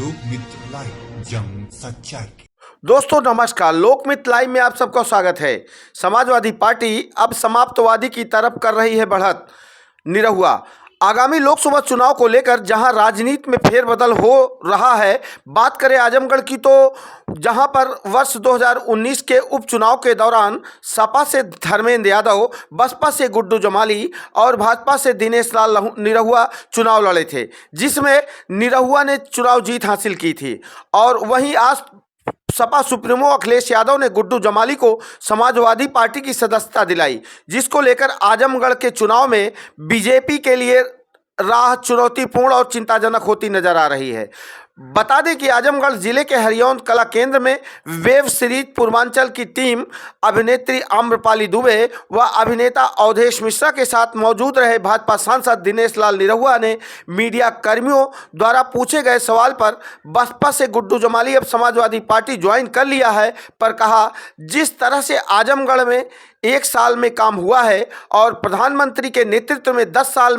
लोकमित्र live, जंग सच्चाई की। दोस्तों नमस्कार, लोकमित्र लाइव में आप सबका स्वागत है। समाजवादी पार्टी अब समाप्तवादी की तरफ कर रही है बढ़त। निरहुआ आगामी लोकसभा चुनाव को लेकर जहां राजनीति में फेरबदल हो रहा है, बात करें आजमगढ़ की तो जहां पर वर्ष 2019 के उपचुनाव के दौरान सपा से धर्मेंद्र यादव, बसपा से गुड्डू जमाली और भाजपा से दिनेश लाल निरहुआ चुनाव लड़े थे, जिसमें निरहुआ ने चुनाव जीत हासिल की थी। और वहीं आज सपा सुप्रीमो अखिलेश यादव ने गुड्डू जमाली को समाजवादी पार्टी की सदस्यता दिलाई, जिसको लेकर आजमगढ़ के चुनाव में बीजेपी के लिए राह चुनौतीपूर्ण और चिंताजनक होती नजर आ रही है। बता दें कि आजमगढ़ जिले के हरिओंद कला केंद्र में वेब सीरीज पूर्वांचल की टीम अभिनेत्री आम्रपाली दुबे व अभिनेता अवधेश मिश्रा के साथ मौजूद रहे। भाजपा सांसद दिनेश लाल निरहुआ ने मीडिया कर्मियों द्वारा पूछे गए सवाल पर बसपा से गुड्डू जमाली अब समाजवादी पार्टी ज्वाइन कर लिया है पर कहा, जिस तरह से आजमगढ़ में 1 साल में काम हुआ है और प्रधानमंत्री के नेतृत्व में 10 साल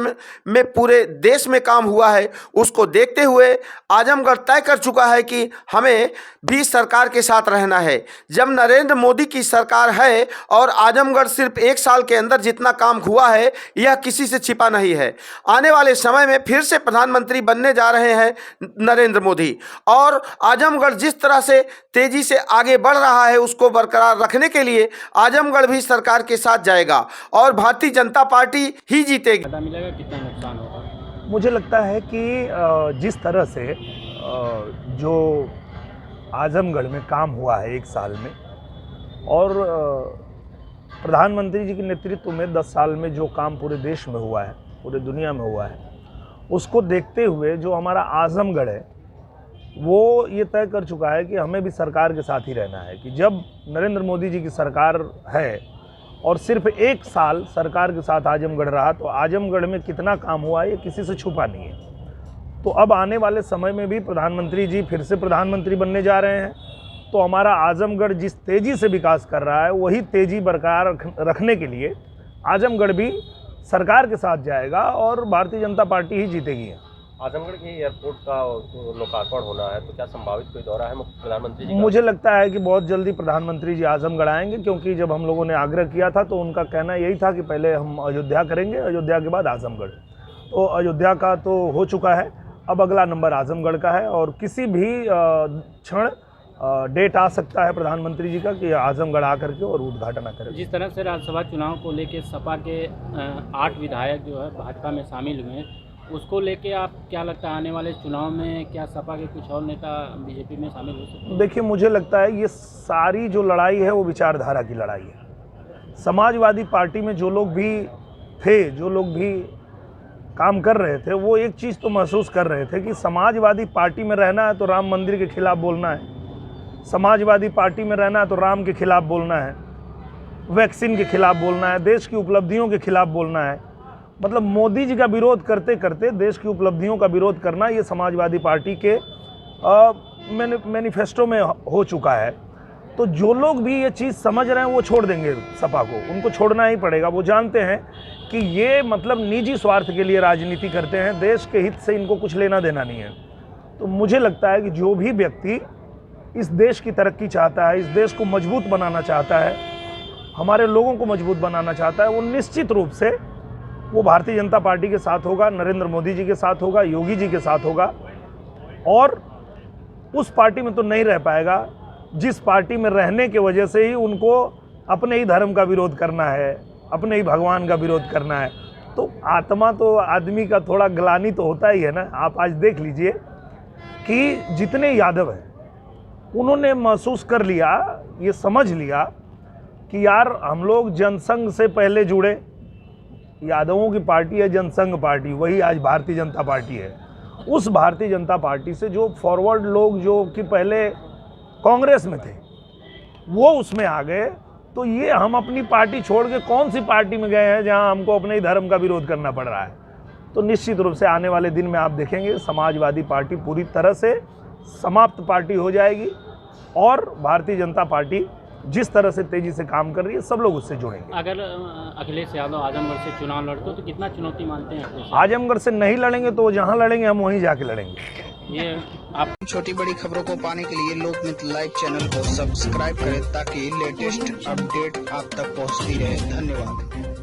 में पूरे देश में काम हुआ है, उसको देखते हुए आजमगढ़ तय कर चुका है कि हमें भी सरकार के साथ रहना है। जब नरेंद्र मोदी की सरकार है और आजमगढ़ सिर्फ 1 साल के अंदर जितना काम हुआ है, यह किसी से छिपा नहीं है। आने वाले समय में फिर से प्रधानमंत्री बनने जा रहे हैं नरेंद्र मोदी, और आजमगढ़ जिस तरह से तेजी से आगे बढ़ रहा है उसको बरकरार रखने के लिए आजमगढ़ भी सरकार के साथ जाएगा और भारतीय जनता पार्टी ही जीतेगी। पता मिलेगा कितना नुकसान होगा? मुझे लगता है कि जिस तरह से जो आजमगढ़ में काम हुआ है 1 साल में, और प्रधानमंत्री जी के नेतृत्व में 10 साल में जो काम पूरे देश में हुआ है, पूरे दुनिया में हुआ है, उसको देखते हुए जो हमारा आजमगढ़ है वो ये तय कर चुका है कि हमें भी सरकार के साथ ही रहना है। कि जब नरेंद्र मोदी जी की सरकार है और सिर्फ 1 साल सरकार के साथ आजमगढ़ रहा, तो आजमगढ़ में कितना काम हुआ ये किसी से छुपा नहीं है। तो अब आने वाले समय में भी प्रधानमंत्री जी फिर से प्रधानमंत्री बनने जा रहे हैं, तो हमारा आजमगढ़ जिस तेज़ी से विकास कर रहा है वही तेज़ी बरकरार रखने के लिए आजमगढ़ भी सरकार के साथ जाएगा और भारतीय जनता पार्टी ही जीतेगी। आजमगढ़ के एयरपोर्ट का लोकार्पण होना है, तो क्या संभावित कोई दौरा है प्रधानमंत्री जी का? मुझे लगता है कि बहुत जल्दी प्रधानमंत्री जी आजमगढ़ आएंगे, क्योंकि जब हम लोगों ने आग्रह किया था तो उनका कहना यही था कि पहले हम अयोध्या करेंगे, अयोध्या के बाद आजमगढ़। तो अयोध्या का तो हो चुका है, अब अगला नंबर आजमगढ़ का है और किसी भी क्षण डेट आ सकता है प्रधानमंत्री जी का कि आजमगढ़ आकर के और उद्घाटन करें। जिस तरह से राज्यसभा चुनाव को लेकर सपा के 8 विधायक जो है भाजपा में शामिल हुए हैं, उसको लेके आप क्या लगता है आने वाले चुनाव में क्या सपा के कुछ और नेता बीजेपी में शामिल हो सकते हैं? देखिए, मुझे लगता है ये सारी जो लड़ाई है वो विचारधारा की लड़ाई है। समाजवादी पार्टी में जो लोग भी थे, जो लोग भी काम कर रहे थे, वो एक चीज़ तो महसूस कर रहे थे कि समाजवादी पार्टी में रहना है तो राम मंदिर के खिलाफ बोलना है, समाजवादी पार्टी में रहना है तो राम के खिलाफ बोलना है, वैक्सीन के खिलाफ बोलना है, देश की उपलब्धियों के खिलाफ बोलना है। मतलब मोदी जी का विरोध करते करते देश की उपलब्धियों का विरोध करना ये समाजवादी पार्टी के मैनिफेस्टो में हो चुका है। तो जो लोग भी ये चीज़ समझ रहे हैं वो छोड़ देंगे सपा को, उनको छोड़ना ही पड़ेगा। वो जानते हैं कि ये मतलब निजी स्वार्थ के लिए राजनीति करते हैं, देश के हित से इनको कुछ लेना देना नहीं है। तो मुझे लगता है कि जो भी व्यक्ति इस देश की तरक्की चाहता है, इस देश को मजबूत बनाना चाहता है, हमारे लोगों को मजबूत बनाना चाहता है, वो निश्चित रूप से वो भारतीय जनता पार्टी के साथ होगा, नरेंद्र मोदी जी के साथ होगा, योगी जी के साथ होगा। और उस पार्टी में तो नहीं रह पाएगा जिस पार्टी में रहने की वजह से ही उनको अपने ही धर्म का विरोध करना है, अपने ही भगवान का विरोध करना है। तो आत्मा तो आदमी का थोड़ा ग्लानि तो होता ही है ना। आप आज देख लीजिए कि जितने यादव हैं उन्होंने महसूस कर लिया, ये समझ लिया कि यार हम लोग जनसंघ से पहले जुड़े, यादवों की पार्टी है जनसंघ पार्टी, वही आज भारतीय जनता पार्टी है। उस भारतीय जनता पार्टी से जो फॉरवर्ड लोग जो कि पहले कांग्रेस में थे वो उसमें आ गए, तो ये हम अपनी पार्टी छोड़ के कौन सी पार्टी में गए हैं जहां हमको अपने ही धर्म का विरोध करना पड़ रहा है। तो निश्चित रूप से आने वाले दिन में आप देखेंगे समाजवादी पार्टी पूरी तरह से समाप्त पार्टी हो जाएगी और भारतीय जनता पार्टी जिस तरह से तेजी से काम कर रही है सब लोग उससे जुड़ेंगे। अगर अखिलेश यादव आजमगढ़ से चुनाव लड़ते तो कितना चुनौती मानते हैं? आजमगढ़ से नहीं लड़ेंगे तो जहां लड़ेंगे हम वहीं जाके लड़ेंगे। ये आप छोटी बड़ी खबरों को पाने के लिए लोकमित्र लाइव चैनल को सब्सक्राइब करें ताकि लेटेस्ट अपडेट आप तक पहुंचती रहे। धन्यवाद।